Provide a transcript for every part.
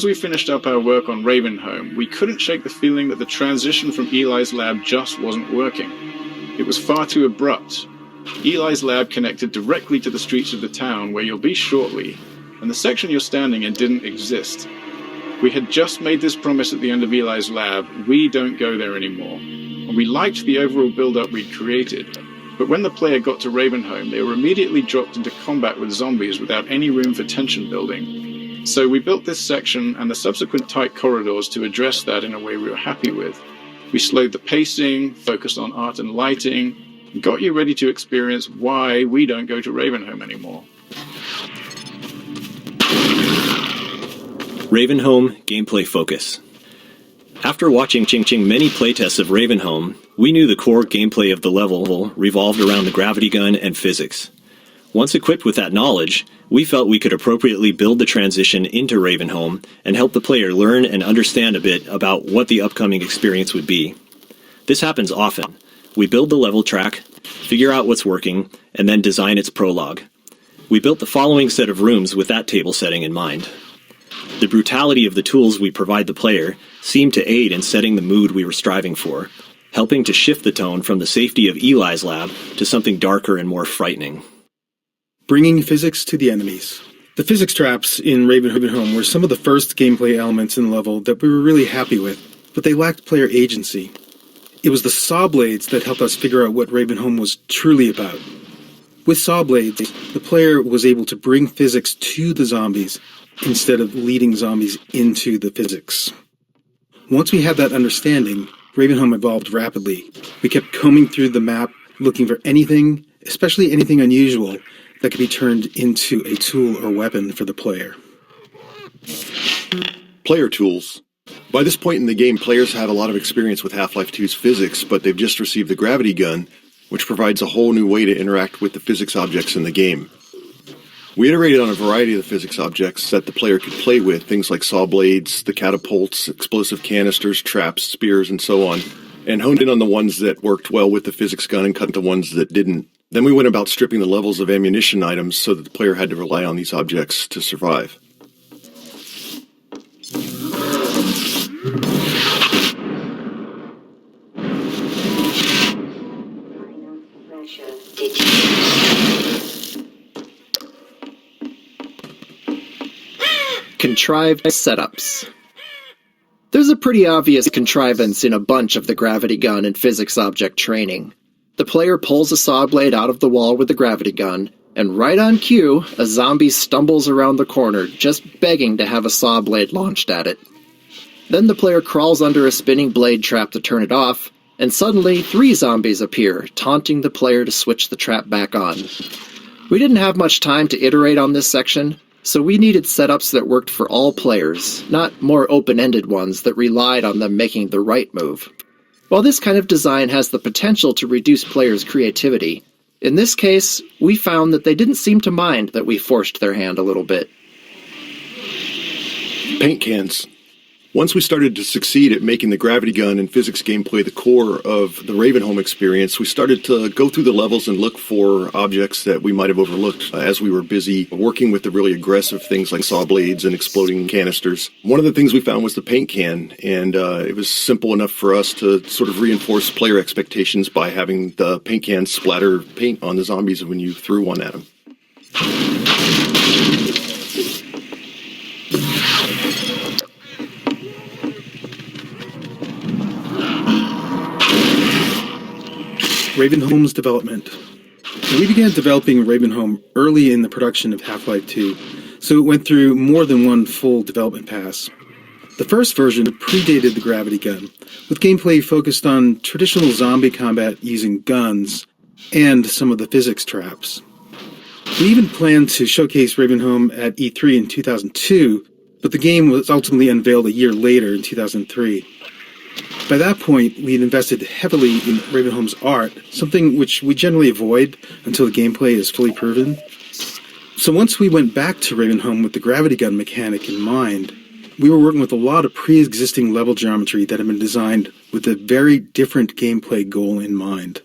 as we finished up our work on Ravenholm, we couldn't shake the feeling that the transition from Eli's lab just wasn't working. It was far too abrupt. Eli's lab connected directly to the streets of the town where you'll be shortly, and the section you're standing in didn't exist. We had just made this promise at the end of Eli's lab: we don't go there anymore. And we liked the overall build-up we'd created, but when the player got to Ravenholm, they were immediately dropped into combat with zombies without any room for tension building. So we built this section and the subsequent tight corridors to address that in a way we were happy with. We slowed the pacing, focused on art and lighting, and got you ready to experience why we don't go to Ravenholm anymore. Ravenholm Gameplay Focus. After watching many playtests of Ravenholm, we knew the core gameplay of the level revolved around the gravity gun and physics. Once equipped with that knowledge, we felt we could appropriately build the transition into Ravenholm and help the player learn and understand a bit about what the upcoming experience would be. This happens often. We build the level track, figure out what's working, and then design its prologue. We built the following set of rooms with that table setting in mind. The brutality of the tools we provide the player seemed to aid in setting the mood we were striving for, helping to shift the tone from the safety of Eli's lab to something darker and more frightening. Bringing physics to the enemies. The physics traps in Ravenholm were some of the first gameplay elements in the level that we were really happy with, but they lacked player agency. It was the saw blades that helped us figure out what Ravenholm was truly about. With saw blades, the player was able to bring physics to the zombies instead of leading zombies into the physics. Once we had that understanding, Ravenholm evolved rapidly. We kept combing through the map, looking for anything, especially anything unusual, that could be turned into a tool or weapon for the player. Player tools. By this point in the game, players have a lot of experience with Half-Life 2's physics, but they've just received the gravity gun, which provides a whole new way to interact with the physics objects in the game. We iterated on a variety of the physics objects that the player could play with, things like saw blades, the catapults, explosive canisters, traps, spears, and so on, and honed in on the ones that worked well with the physics gun and cut the ones that didn't. Then we went about stripping the levels of ammunition items so that the player had to rely on these objects to survive. Contrived setups. There's a pretty obvious contrivance in a bunch of the gravity gun and physics object training. The player pulls a saw blade out of the wall with the gravity gun, and right on cue, a zombie stumbles around the corner, just begging to have a saw blade launched at it. Then the player crawls under a spinning blade trap to turn it off, and suddenly 3 zombies appear, taunting the player to switch the trap back on. We didn't have much time to iterate on this section, so we needed setups that worked for all players, not more open-ended ones that relied on them making the right move. While this kind of design has the potential to reduce players' creativity, in this case, we found that they didn't seem to mind that we forced their hand a little bit. Paint cans. Once we started to succeed at making the gravity gun and physics gameplay the core of the Ravenholm experience, we started to go through the levels and look for objects that we might have overlooked as we were busy working with the really aggressive things like saw blades and exploding canisters. One of the things we found was the paint can, and it was simple enough for us to sort of reinforce player expectations by having the paint can splatter paint on the zombies when you threw one at them. Ravenholm's development. We began developing Ravenholm early in the production of Half-Life 2, so it went through more than one full development pass. The first version predated the gravity gun, with gameplay focused on traditional zombie combat using guns and some of the physics traps. We even planned to showcase Ravenholm at E3 in 2002, but the game was ultimately unveiled a year later in 2003. By that point, we had invested heavily in Ravenholm's art, something which we generally avoid until the gameplay is fully proven. So once we went back to Ravenholm with the gravity gun mechanic in mind, we were working with a lot of pre-existing level geometry that had been designed with a very different gameplay goal in mind.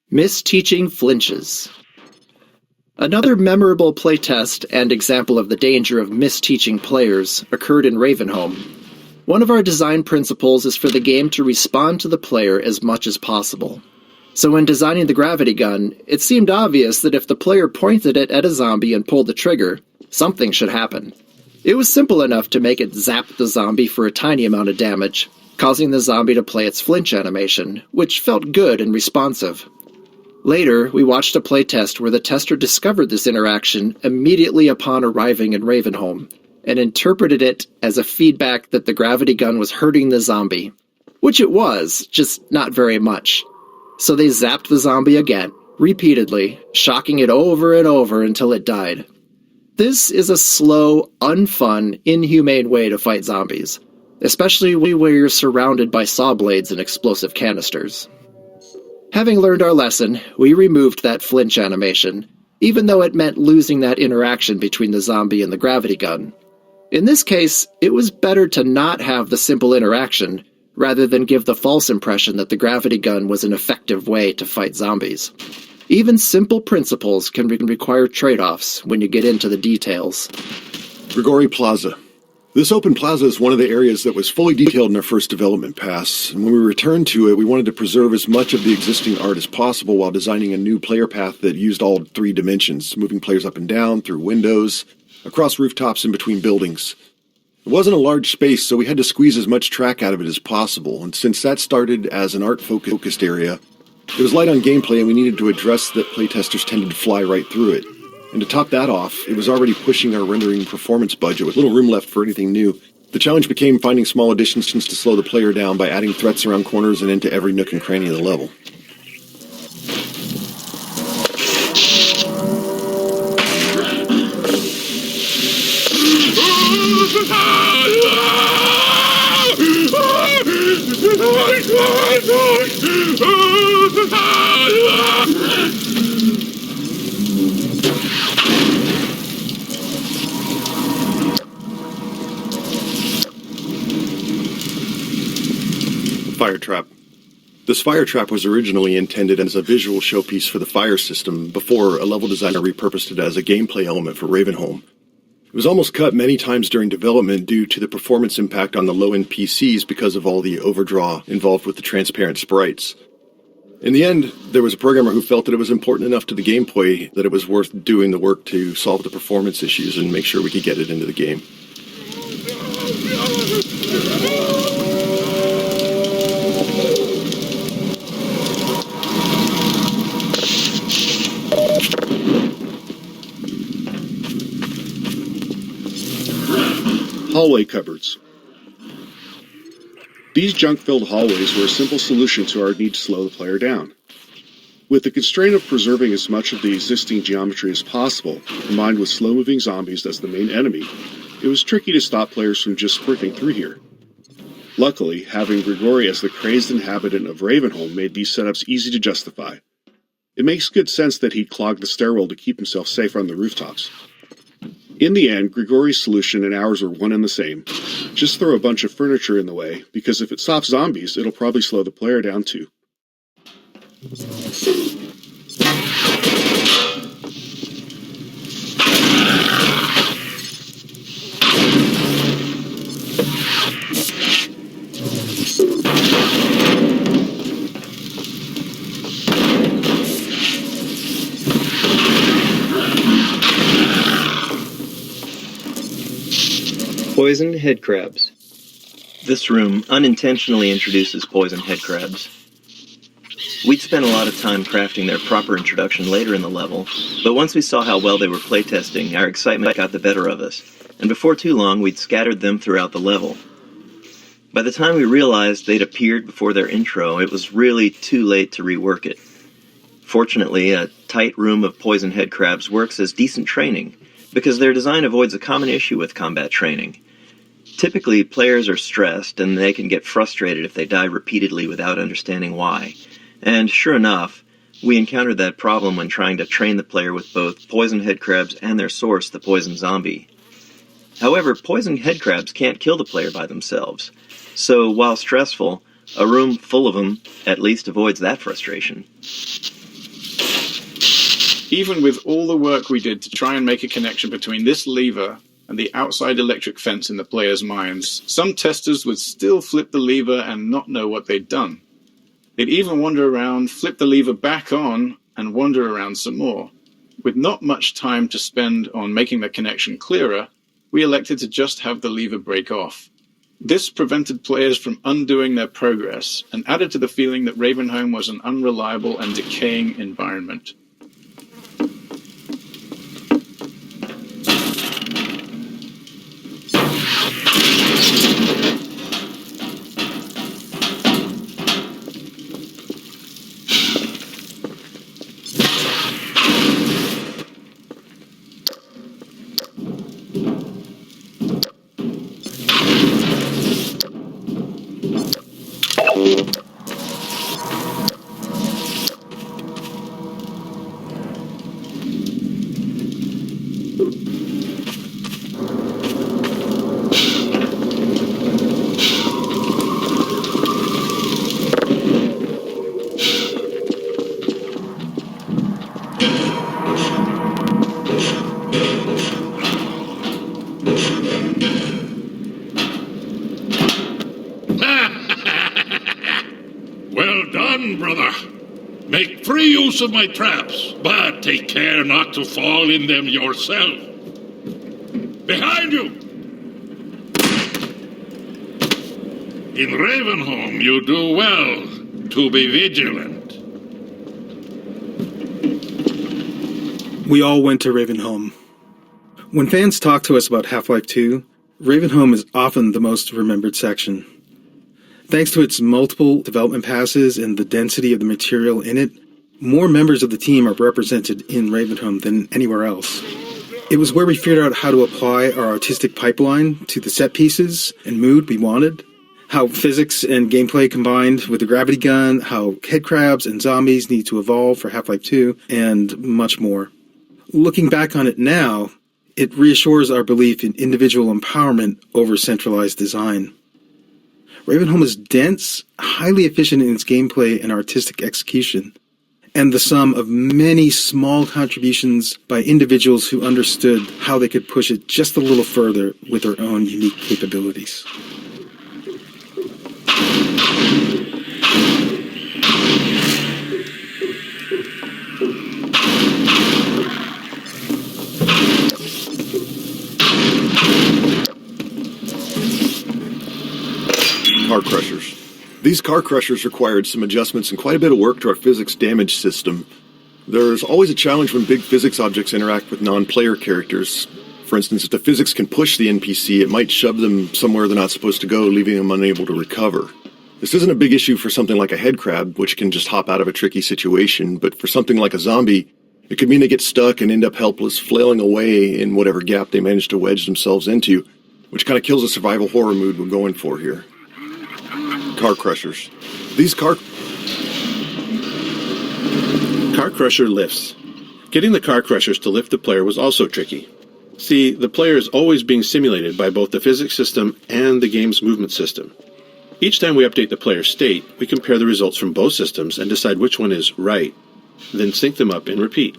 Misteaching flinches. Another memorable playtest and example of the danger of misteaching players occurred in Ravenholm. One of our design principles is for the game to respond to the player as much as possible. So when designing the gravity gun, it seemed obvious that if the player pointed it at a zombie and pulled the trigger, something should happen. It was simple enough to make it zap the zombie for a tiny amount of damage, causing the zombie to play its flinch animation, which felt good and responsive. Later, we watched a playtest where the tester discovered this interaction immediately upon arriving in Ravenholm, and interpreted it as a feedback that the gravity gun was hurting the zombie. Which it was, just not very much. So they zapped the zombie again, repeatedly, shocking it over and over until it died. This is a slow, unfun, inhumane way to fight zombies, especially where you're surrounded by saw blades and explosive canisters. Having learned our lesson, we removed that flinch animation, even though it meant losing that interaction between the zombie and the gravity gun. In this case, it was better to not have the simple interaction, rather than give the false impression that the gravity gun was an effective way to fight zombies. Even simple principles can require trade-offs when you get into the details. Grigori Plaza. This open plaza is one of the areas that was fully detailed in our first development pass, and when we returned to it, we wanted to preserve as much of the existing art as possible while designing a new player path that used all 3 dimensions, moving players up and down, through windows, across rooftops, and between buildings. It wasn't a large space, so we had to squeeze as much track out of it as possible, and since that started as an art-focused area, it was light on gameplay and we needed to address that playtesters tended to fly right through it. And to top that off, it was already pushing our rendering performance budget with little room left for anything new. The challenge became finding small additions to slow the player down by adding threats around corners and into every nook and cranny of the level. Fire trap. This fire trap was originally intended as a visual showpiece for the fire system before a level designer repurposed it as a gameplay element for Ravenholm. It was almost cut many times during development due to the performance impact on the low-end PCs because of all the overdraw involved with the transparent sprites. In the end, there was a programmer who felt that it was important enough to the gameplay that it was worth doing the work to solve the performance issues and make sure we could get it into the game. Hallway cupboards. These junk-filled hallways were a simple solution to our need to slow the player down. With the constraint of preserving as much of the existing geometry as possible, combined with slow-moving zombies as the main enemy, it was tricky to stop players from just sprinting through here. Luckily, having Grigori as the crazed inhabitant of Ravenholm made these setups easy to justify. It makes good sense that he'd clog the stairwell to keep himself safe on the rooftops. In the end, Grigori's solution and ours were one and the same. Just throw a bunch of furniture in the way, because if it stops zombies, it'll probably slow the player down too. Poisoned head crabs. This room unintentionally introduces poisoned head crabs. We'd spent a lot of time crafting their proper introduction later in the level, but once we saw how well they were playtesting, our excitement got the better of us, and before too long we'd scattered them throughout the level. By the time we realized they'd appeared before their intro, it was really too late to rework it. Fortunately, a tight room of poisoned head crabs works as decent training, because their design avoids a common issue with combat training. Typically, players are stressed, and they can get frustrated if they die repeatedly without understanding why. And sure enough, we encountered that problem when trying to train the player with both poisoned head crabs and their source, the poison zombie. However, poisoned head crabs can't kill the player by themselves, so while stressful, a room full of them at least avoids that frustration. Even with all the work we did to try and make a connection between this lever and the outside electric fence in the players' minds, some testers would still flip the lever and not know what they'd done. They'd even wander around, flip the lever back on, and wander around some more. With not much time to spend on making the connection clearer, we elected to just have the lever break off. This prevented players from undoing their progress and added to the feeling that Ravenholm was an unreliable and decaying environment. Well done, brother. Make free use of my traps, but take care not to fall in them yourself. Behind you! In Ravenholm, you do well to be vigilant. We all went to Ravenholm. When fans talk to us about Half-Life 2, Ravenholm is often the most remembered section. Thanks to its multiple development passes and the density of the material in it, more members of the team are represented in Ravenholm than anywhere else. It was where we figured out how to apply our artistic pipeline to the set pieces and mood we wanted, how physics and gameplay combined with the gravity gun, how headcrabs and zombies need to evolve for Half-Life 2, and much more. Looking back on it now, it reassures our belief in individual empowerment over centralized design. Ravenholm is dense, highly efficient in its gameplay and artistic execution, and the sum of many small contributions by individuals who understood how they could push it just a little further with their own unique capabilities. Car crushers. These car crushers required some adjustments and quite a bit of work to our physics damage system. There's always a challenge when big physics objects interact with non-player characters. For instance, if the physics can push the NPC, it might shove them somewhere they're not supposed to go, leaving them unable to recover. This isn't a big issue for something like a headcrab, which can just hop out of a tricky situation, but for something like a zombie, it could mean they get stuck and end up helpless, flailing away in whatever gap they manage to wedge themselves into, which kind of kills the survival horror mood we're going for here. Car crushers. These car crusher lifts. Getting the car crushers to lift the player was also tricky. See, the player is always being simulated by both the physics system and the game's movement system. Each time we update the player's state, we compare the results from both systems and decide which one is right, then sync them up and repeat.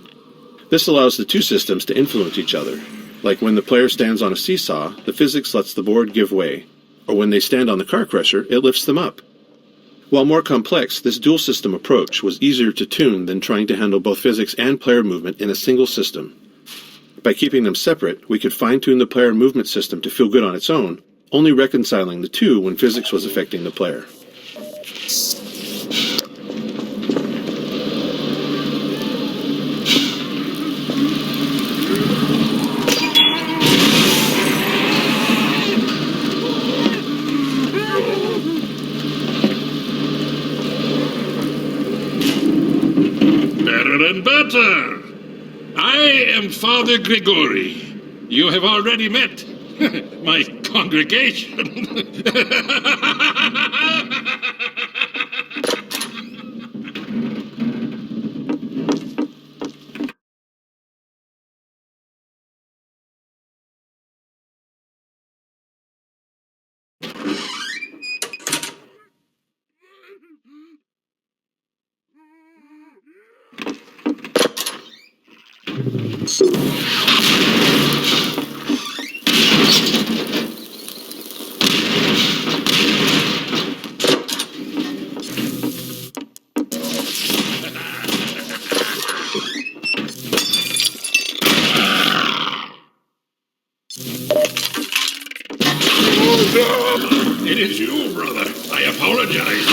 This allows the two systems to influence each other. Like when the player stands on a seesaw, the physics lets the board give way, or when they stand on the car crusher, it lifts them up. While more complex, this dual system approach was easier to tune than trying to handle both physics and player movement in a single system. By keeping them separate, we could fine-tune the player movement system to feel good on its own, only reconciling the two when physics was affecting the player. Better and better. I am Father Grigori. You have already met my congregation. It is you, brother. I apologize.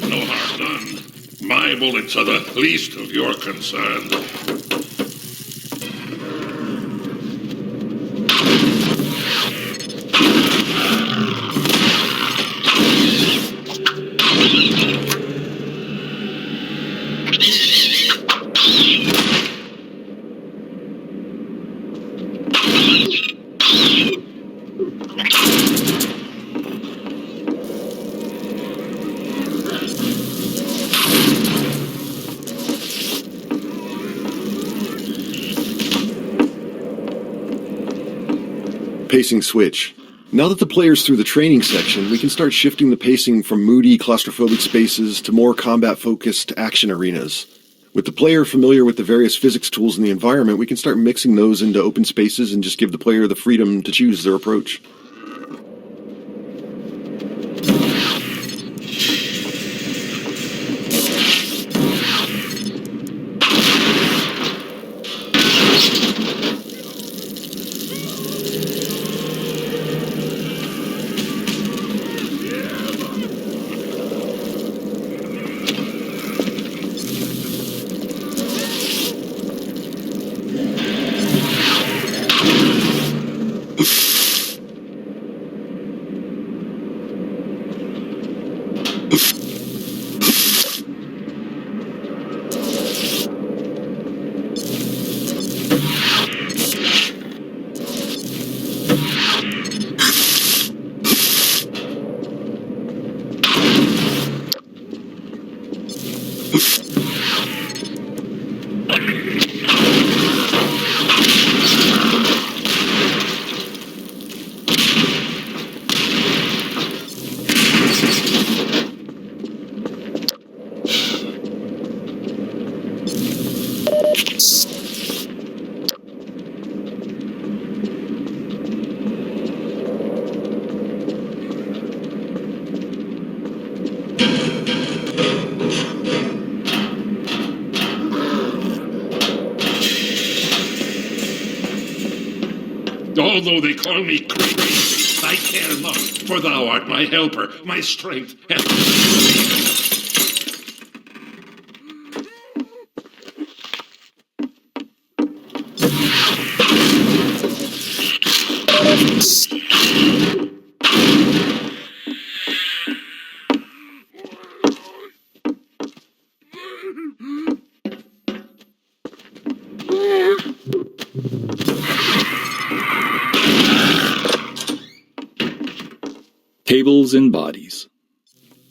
But no harm done. My bullets are the least of your concerns. Pacing switch. Now that the player's through the training section, we can start shifting the pacing from moody, claustrophobic spaces to more combat-focused action arenas. With the player familiar with the various physics tools in the environment, we can start mixing those into open spaces and just give the player the freedom to choose their approach. Although they call me crazy, I care not, for thou art my helper, my strength, and... Tables and bodies.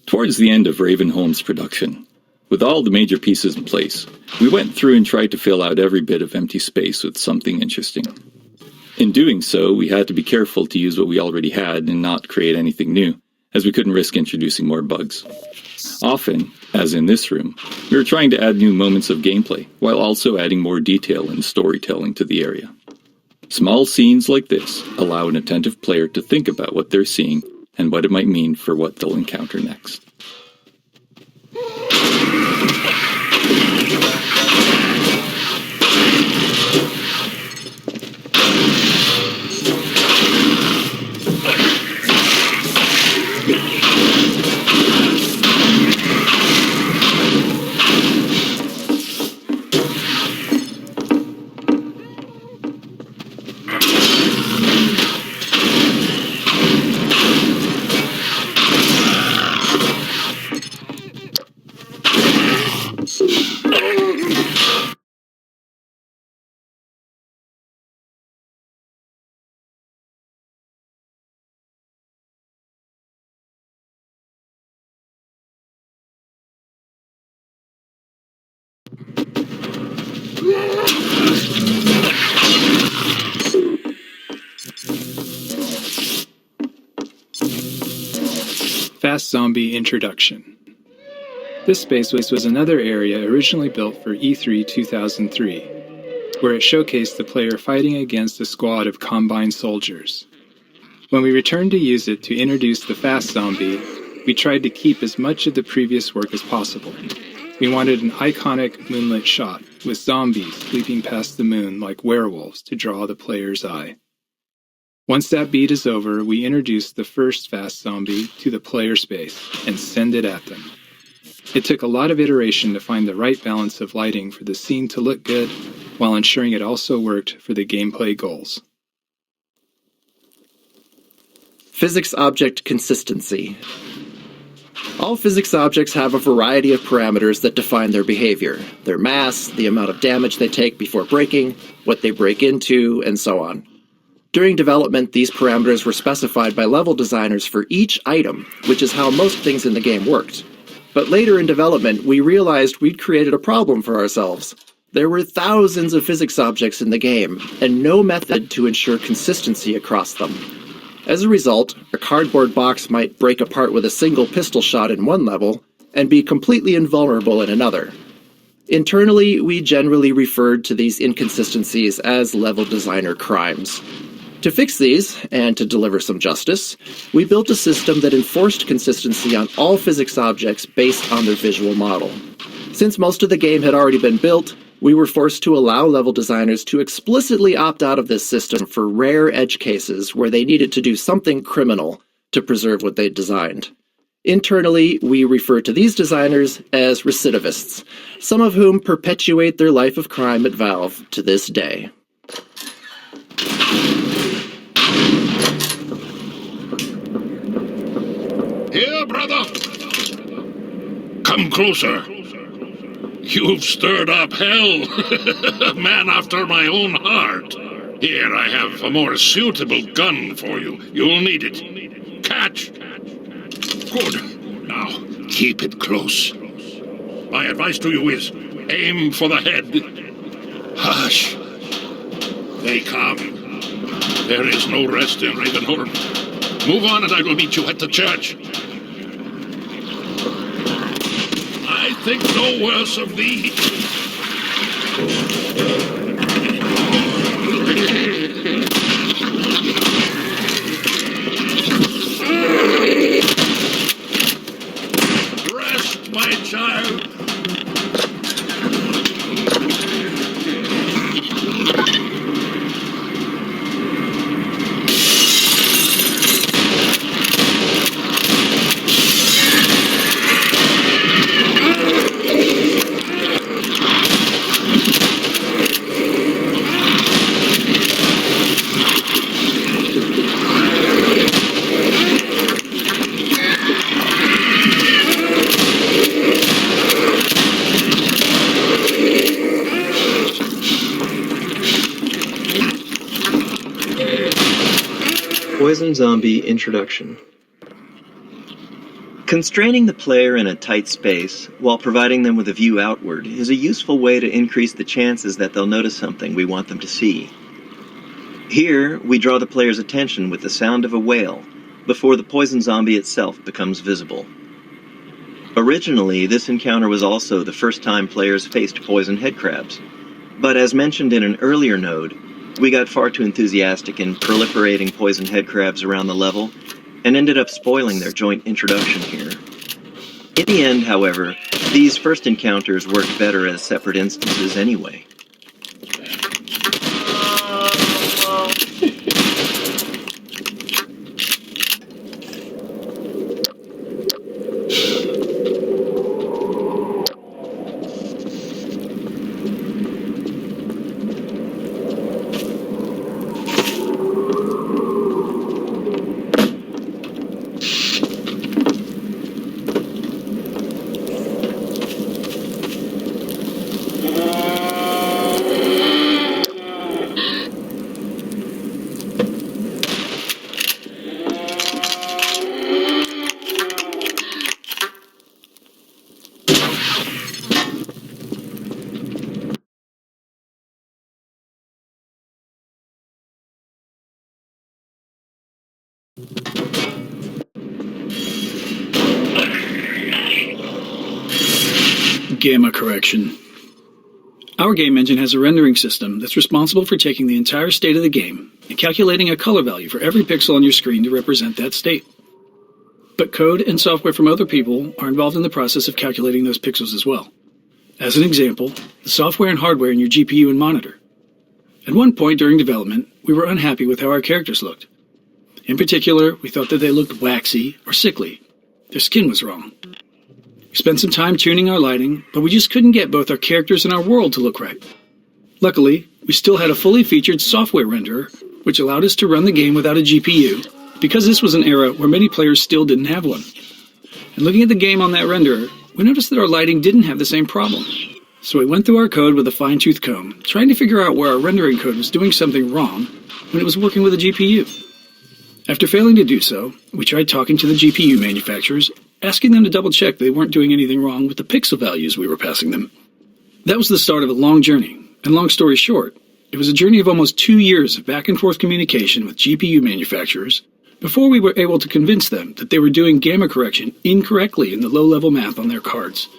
Towards the end of Ravenholm's production, with all the major pieces in place, we went through and tried to fill out every bit of empty space with something interesting. In doing so, we had to be careful to use what we already had and not create anything new, as we couldn't risk introducing more bugs. Often, as in this room, we were trying to add new moments of gameplay, while also adding more detail and storytelling to the area. Small scenes like this allow an attentive player to think about what they're seeing and what it might mean for what they'll encounter next. Fast Zombie Introduction. This space was another area originally built for E3 2003, where it showcased the player fighting against a squad of Combine soldiers. When we returned to use it to introduce the Fast Zombie, we tried to keep as much of the previous work as possible. We wanted an iconic moonlit shot, with zombies leaping past the moon like werewolves to draw the player's eye. Once that beat is over, we introduce the first fast zombie to the player space and send it at them. It took a lot of iteration to find the right balance of lighting for the scene to look good, while ensuring it also worked for the gameplay goals. Physics object consistency. All physics objects have a variety of parameters that define their behavior, their mass, the amount of damage they take before breaking, what they break into, and so on. During development, these parameters were specified by level designers for each item, which is how most things in the game worked. But later in development, we realized we'd created a problem for ourselves. There were thousands of physics objects in the game, and no method to ensure consistency across them. As a result, a cardboard box might break apart with a single pistol shot in one level, and be completely invulnerable in another. Internally, we generally referred to these inconsistencies as level designer crimes. To fix these, and to deliver some justice, we built a system that enforced consistency on all physics objects based on their visual model. Since most of the game had already been built, we were forced to allow level designers to explicitly opt out of this system for rare edge cases where they needed to do something criminal to preserve what they'd designed. Internally, we refer to these designers as recidivists, some of whom perpetuate their life of crime at Valve to this day. Here, brother! Come closer. You've stirred up hell. A man after my own heart. Here, I have a more suitable gun for you. You'll need it. Catch! Good. Now, keep it close. My advice to you is, aim for the head. Hush. They come. There is no rest in Ravenholm. Move on and I will meet you at the church. I think no worse of thee. Rest, my child. Poison Zombie Introduction. Constraining the player in a tight space while providing them with a view outward is a useful way to increase the chances that they'll notice something we want them to see. Here, we draw the player's attention with the sound of a wail before the poison zombie itself becomes visible. Originally, this encounter was also the first time players faced poison headcrabs, but as mentioned in an earlier node, we got far too enthusiastic in proliferating poison headcrabs around the level and ended up spoiling their joint introduction here. In the end, however, these first encounters worked better as separate instances anyway. Gamma correction. Our game engine has a rendering system that's responsible for taking the entire state of the game and calculating a color value for every pixel on your screen to represent that state. But code and software from other people are involved in the process of calculating those pixels as well. As an example, the software and hardware in your GPU and monitor. At one point during development, we were unhappy with how our characters looked, In particular, we thought that they looked waxy or sickly. Their skin was wrong. We spent some time tuning our lighting, but we just couldn't get both our characters and our world to look right. Luckily, we still had a fully featured software renderer, which allowed us to run the game without a GPU, because this was an era where many players still didn't have one. And looking at the game on that renderer, we noticed that our lighting didn't have the same problem. So we went through our code with a fine-tooth comb, trying to figure out where our rendering code was doing something wrong when it was working with a GPU. After failing to do so, we tried talking to the GPU manufacturers, asking them to double-check they weren't doing anything wrong with the pixel values we were passing them. That was the start of a long journey, and long story short, it was a journey of almost 2 years of back-and-forth communication with GPU manufacturers before we were able to convince them that they were doing gamma correction incorrectly in the low-level math on their cards.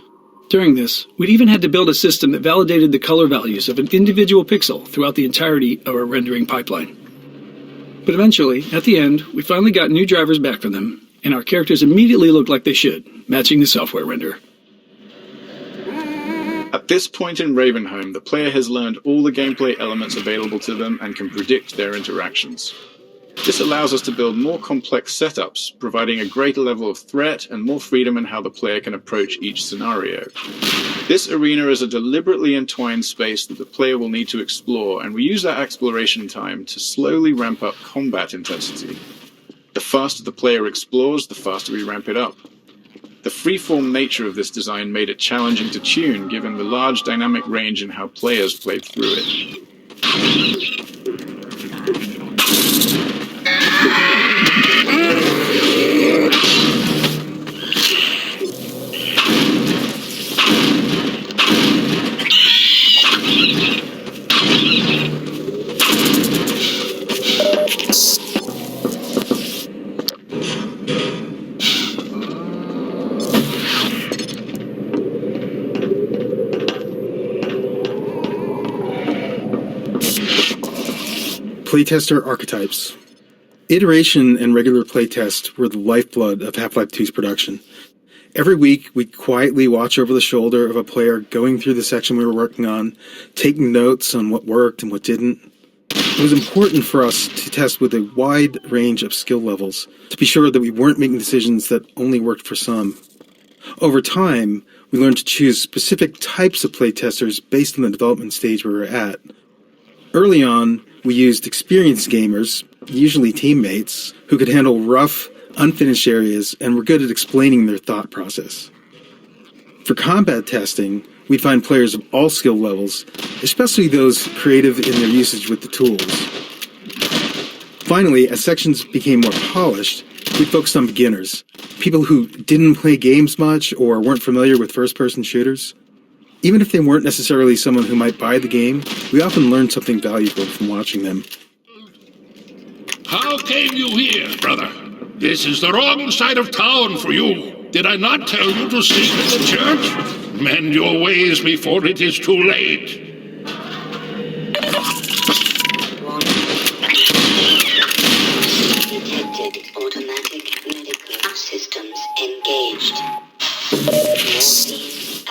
During this, we'd even had to build a system that validated the color values of an individual pixel throughout the entirety of our rendering pipeline. But eventually, at the end, we finally got new drivers back from them, and our characters immediately looked like they should, matching the software renderer. At this point in Ravenholm, the player has learned all the gameplay elements available to them and can predict their interactions. This allows us to build more complex setups, providing a greater level of threat and more freedom in how the player can approach each scenario. This arena is a deliberately entwined space that the player will need to explore, and we use that exploration time to slowly ramp up combat intensity. The faster the player explores, the faster we ramp it up. The freeform nature of this design made it challenging to tune, given the large dynamic range in how players played through it. Playtester archetypes. Iteration and regular playtest were the lifeblood of Half-Life 2's production. Every week, we'd quietly watch over the shoulder of a player going through the section we were working on, taking notes on what worked and what didn't. It was important for us to test with a wide range of skill levels, to be sure that we weren't making decisions that only worked for some. Over time, we learned to choose specific types of playtesters based on the development stage we were at. Early on, we used experienced gamers, usually teammates, who could handle rough, unfinished areas and were good at explaining their thought process. For combat testing, we'd find players of all skill levels, especially those creative in their usage with the tools. Finally, as sections became more polished, we focused on beginners, people who didn't play games much or weren't familiar with first-person shooters. Even if they weren't necessarily someone who might buy the game, we often learned something valuable from watching them. How came you here, brother? This is the wrong side of town for you. Did I not tell you to seek the church? Mend your ways before it is too late. Detected automatic medical systems engaged. Morphine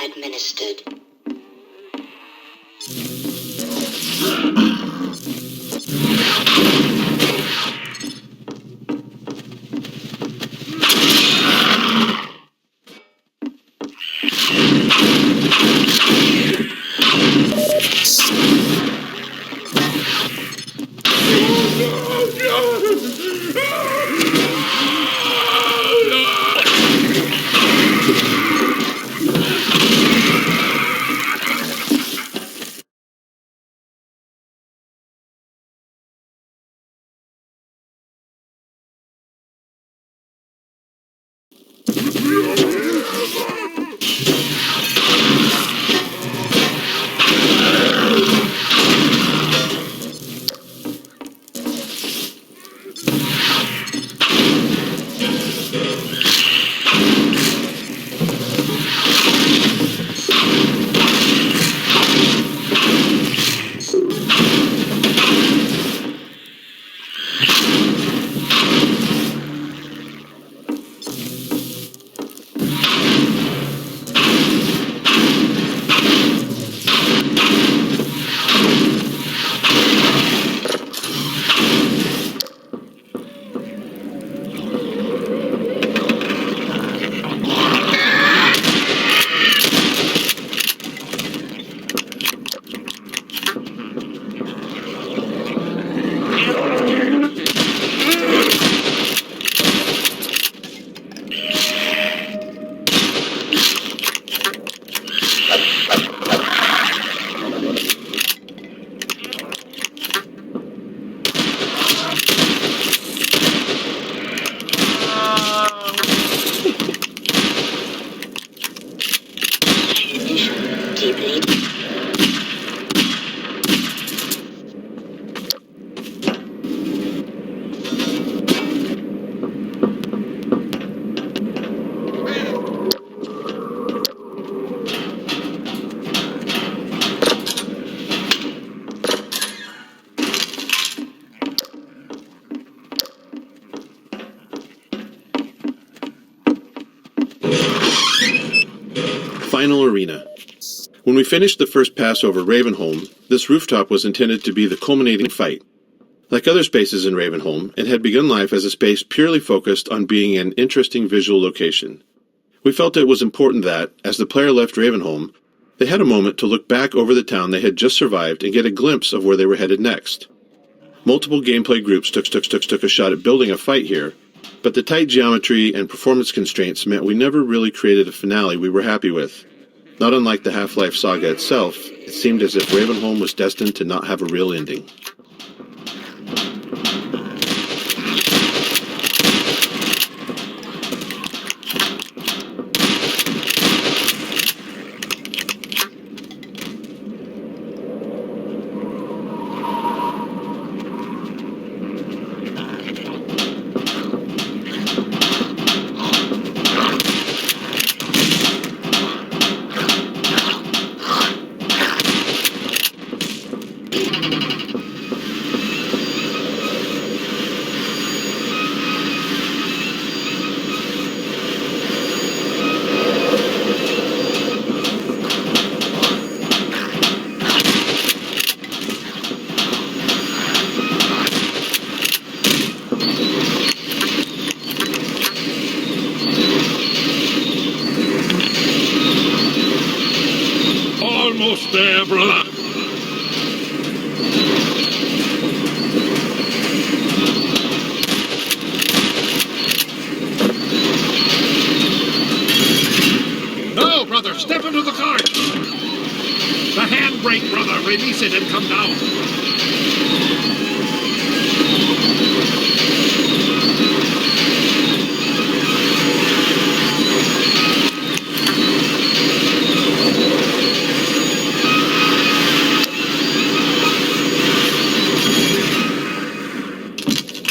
administered. final arena. When we finished the first pass over Ravenholm, this rooftop was intended to be the culminating fight. Like other spaces in Ravenholm, it had begun life as a space purely focused on being an interesting visual location. We felt it was important that, as the player left Ravenholm, they had a moment to look back over the town they had just survived and get a glimpse of where they were headed next. Multiple gameplay groups took a shot at building a fight here, but the tight geometry and performance constraints meant we never really created a finale we were happy with. Not unlike the Half-Life saga itself, it seemed as if Ravenholm was destined to not have a real ending. Almost there, brother. No, brother, step into the cart. The handbrake, brother. Release it and come down.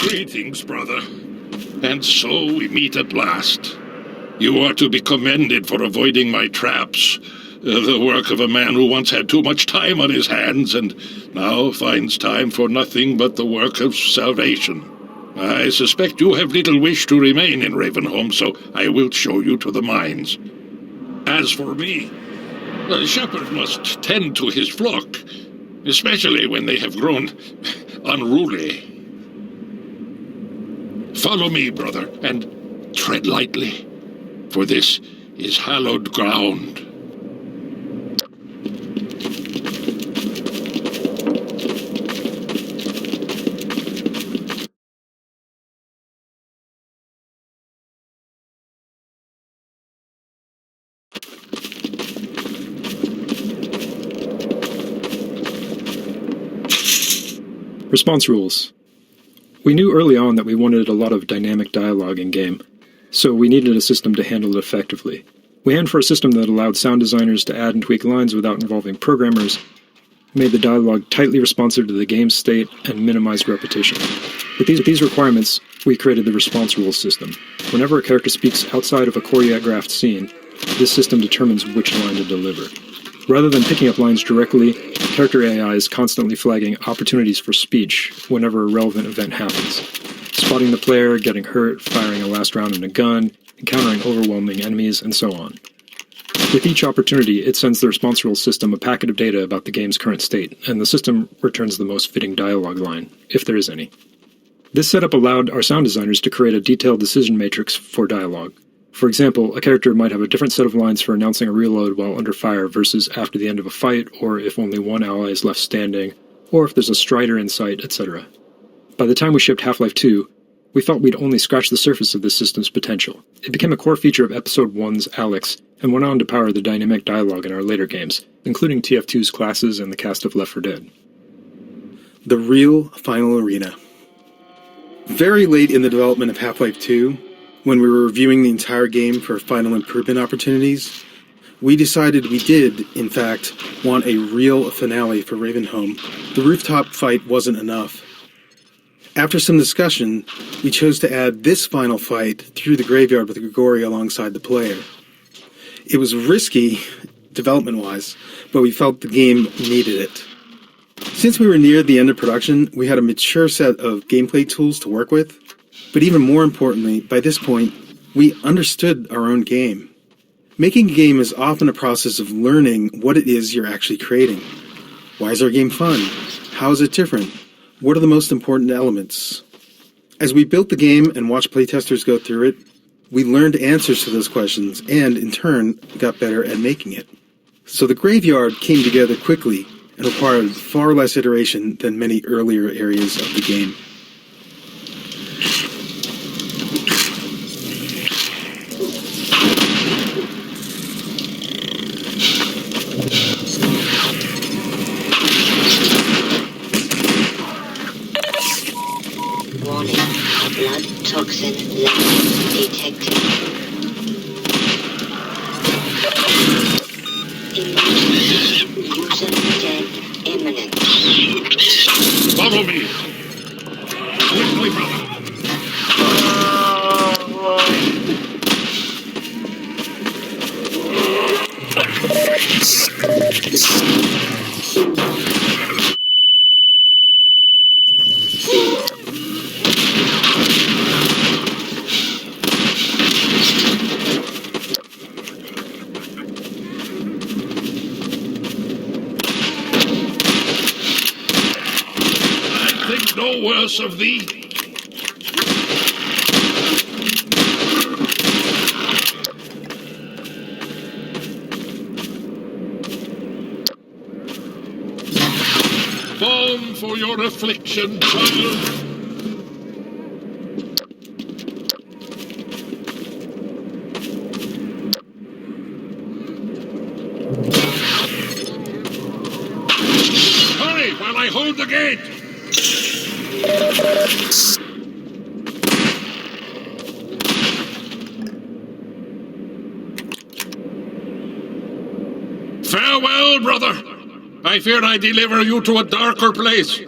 Greetings, brother. And so we meet at last. You are to be commended for avoiding my traps. The work of a man who once had too much time on his hands and now finds time for nothing but the work of salvation. I suspect you have little wish to remain in Ravenholm, so I will show you to the mines. As for me, a shepherd must tend to his flock, especially when they have grown unruly. Follow me, brother, and tread lightly, for this is hallowed ground. Response rules. We knew early on that we wanted a lot of dynamic dialogue in-game, so we needed a system to handle it effectively. We aimed for a system that allowed sound designers to add and tweak lines without involving programmers, made the dialogue tightly responsive to the game's state, and minimized repetition. With these requirements, we created the response rules system. Whenever a character speaks outside of a choreographed scene, this system determines which line to deliver. Rather than picking up lines directly, character AI is constantly flagging opportunities for speech whenever a relevant event happens. Spotting the player, getting hurt, firing a last round in a gun, encountering overwhelming enemies, and so on. With each opportunity, it sends the response rules system a packet of data about the game's current state, and the system returns the most fitting dialogue line, if there is any. This setup allowed our sound designers to create a detailed decision matrix for dialogue. For example, a character might have a different set of lines for announcing a reload while under fire versus after the end of a fight, or if only one ally is left standing, or if there's a strider in sight, etc. By the time we shipped Half-Life 2, we felt we'd only scratched the surface of this system's potential. It became a core feature of Episode 1's Alex, and went on to power the dynamic dialogue in our later games, including TF2's classes and the cast of Left 4 Dead. The real final arena. Very late in the development of Half-Life 2, when we were reviewing the entire game for final improvement opportunities, we decided we did, in fact, want a real finale for Ravenholm. The rooftop fight wasn't enough. After some discussion, we chose to add this final fight through the graveyard with Grigori alongside the player. It was risky, development-wise, but we felt the game needed it. Since we were near the end of production, we had a mature set of gameplay tools to work with, but even more importantly, by this point, we understood our own game. Making a game is often a process of learning what it is you're actually creating. Why is our game fun? How is it different? What are the most important elements? As we built the game and watched playtesters go through it, we learned answers to those questions and, in turn, got better at making it. So the graveyard came together quickly and required far less iteration than many earlier areas of the game. Warning. Blood toxin level detected. Emergency. User death imminent. Follow me. Quickly, brother. Think no worse of thee. Balm for your affliction, child. Hurry while I hold the gate. Farewell, brother. I fear I deliver you to a darker place.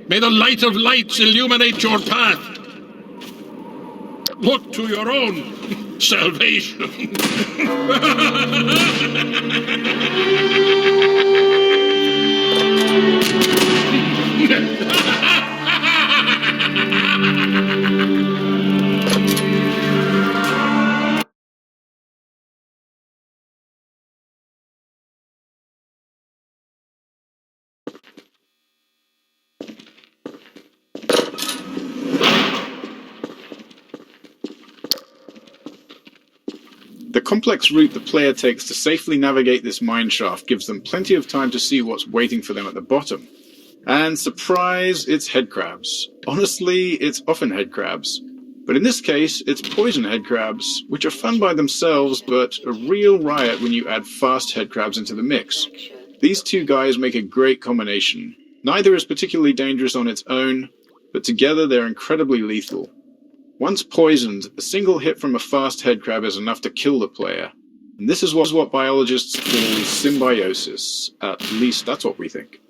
May the light of lights illuminate your path. Look to your own salvation. The complex route the player takes to safely navigate this mineshaft gives them plenty of time to see what's waiting for them at the bottom. And surprise, it's headcrabs. Honestly, it's often headcrabs. But in this case, it's poison headcrabs, which are fun by themselves, but a real riot when you add fast headcrabs into the mix. These two guys make a great combination. Neither is particularly dangerous on its own, but together they're incredibly lethal. Once poisoned, a single hit from a fast headcrab is enough to kill the player. And this is what biologists call symbiosis. At least that's what we think.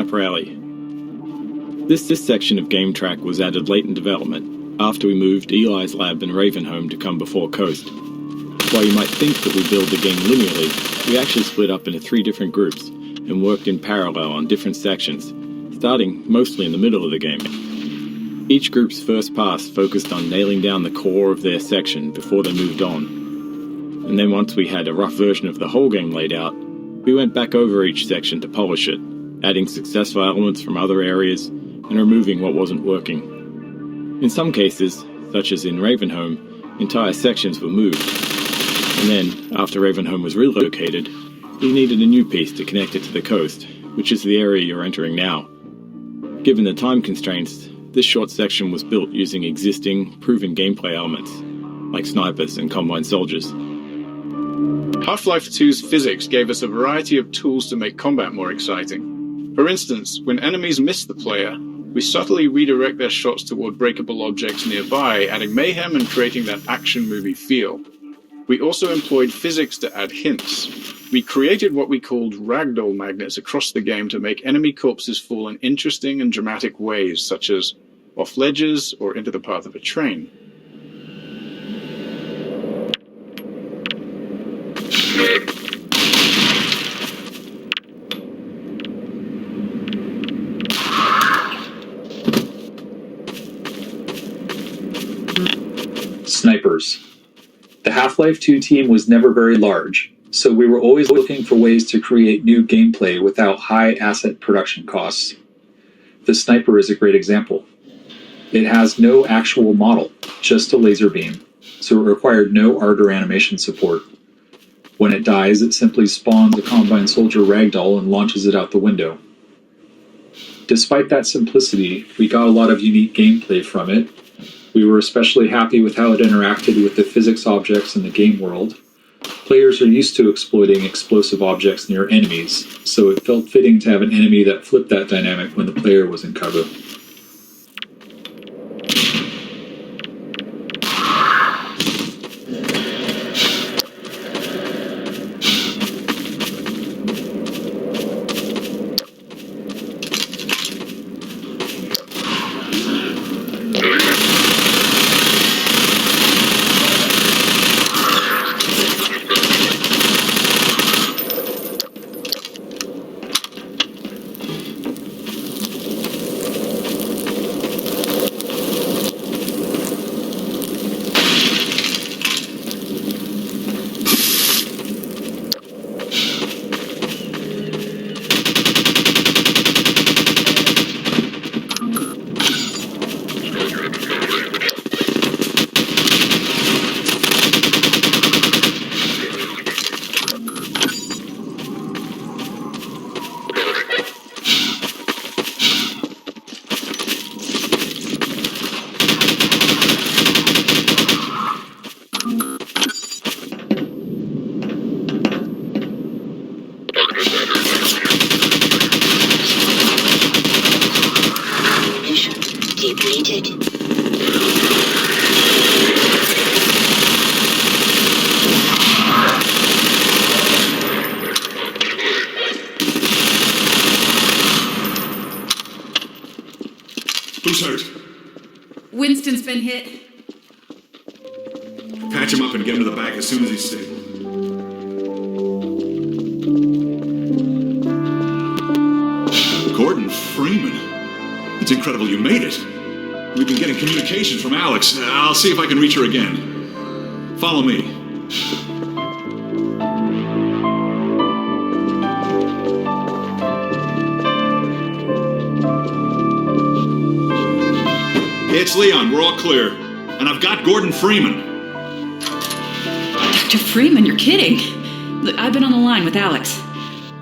pep rally. This section of game track was added late in development, after we moved Eli's lab and Ravenholm to come before Coast. While you might think that we build the game linearly, we actually split up into 3 different groups and worked in parallel on different sections, starting mostly in the middle of the game. Each group's first pass focused on nailing down the core of their section before they moved on. And then once we had a rough version of the whole game laid out, we went back over each section to polish it, adding successful elements from other areas and removing what wasn't working. In some cases, such as in Ravenholm, entire sections were moved. And then, after Ravenholm was relocated, we needed a new piece to connect it to the coast, which is the area you're entering now. Given the time constraints, this short section was built using existing, proven gameplay elements, like snipers and combine soldiers. Half-Life 2's physics gave us a variety of tools to make combat more exciting. For instance, when enemies miss the player, we subtly redirect their shots toward breakable objects nearby, adding mayhem and creating that action movie feel. We also employed physics to add hints. We created what we called ragdoll magnets across the game to make enemy corpses fall in interesting and dramatic ways, such as off ledges or into the path of a train. Snipers. The Half-Life 2 team was never very large, so we were always looking for ways to create new gameplay without high asset production costs. The sniper is a great example. It has no actual model, just a laser beam, so it required no art or animation support. When it dies, it simply spawns a Combine Soldier ragdoll and launches it out the window. Despite that simplicity, we got a lot of unique gameplay from it. We were especially happy with how it interacted with the physics objects in the game world. Players are used to exploiting explosive objects near enemies, so it felt fitting to have an enemy that flipped that dynamic when the player was in cover. Who's hurt? Winston's been hit. Patch him up and get him to the back as soon as he's stable. Gordon Freeman. It's incredible you made it. We've been getting communications from Alex. I'll see if I can reach her again. Follow me. It's Leon. We're all clear. And I've got Gordon Freeman. Dr. Freeman, you're kidding. Look, I've been on the line with Alex.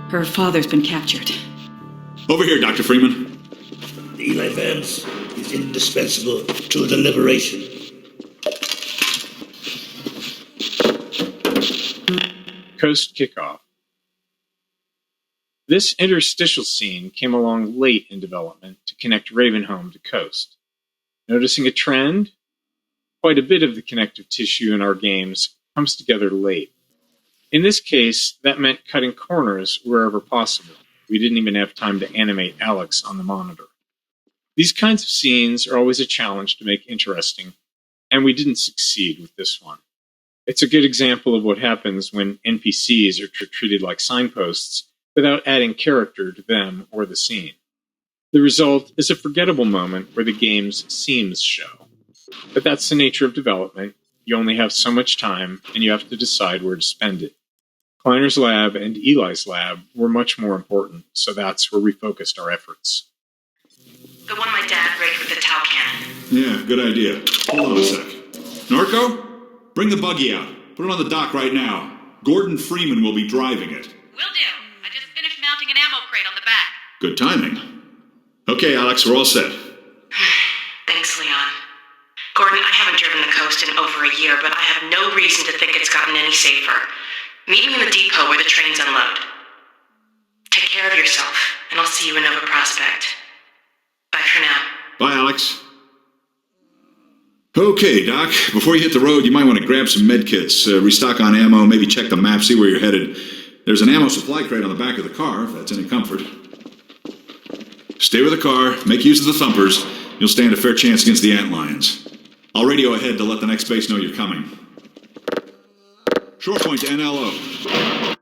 Her father's been captured. Over here, Dr. Freeman. Eli Vance is indispensable to the liberation. Coast kickoff. This interstitial scene came along late in development to connect Ravenholm to Coast. Noticing a trend? Quite a bit of the connective tissue in our games comes together late. In this case, that meant cutting corners wherever possible. We didn't even have time to animate Alex on the monitor. These kinds of scenes are always a challenge to make interesting, and we didn't succeed with this one. It's a good example of what happens when NPCs are treated like signposts without adding character to them or the scene. The result is a forgettable moment where the game's seams show. But that's the nature of development. You only have so much time, and you have to decide where to spend it. Kleiner's lab and Eli's lab were much more important, so that's where we focused our efforts. The one my dad rigged with the towel cannon. Yeah, good idea. Hold on a sec. Norco, bring the buggy out. Put it on the dock right now. Gordon Freeman will be driving it. Will do. I just finished mounting an ammo crate on the back. Good timing. Okay, Alex, we're all set. Thanks, Leon. Gordon, I haven't driven the coast in over a year, but I have no reason to think it's gotten any safer. Meet me in the depot where the trains unload. Take care of yourself, and I'll see you in Nova Prospect. Bye for now. Bye, Alex. Okay, Doc, before you hit the road, you might want to grab some med kits, restock on ammo, maybe check the map, see where you're headed. There's an ammo supply crate on the back of the car, if that's any comfort. Stay with the car, make use of the thumpers. You'll stand a fair chance against the antlions. I'll radio ahead to let the next base know you're coming. Shore point to NLO.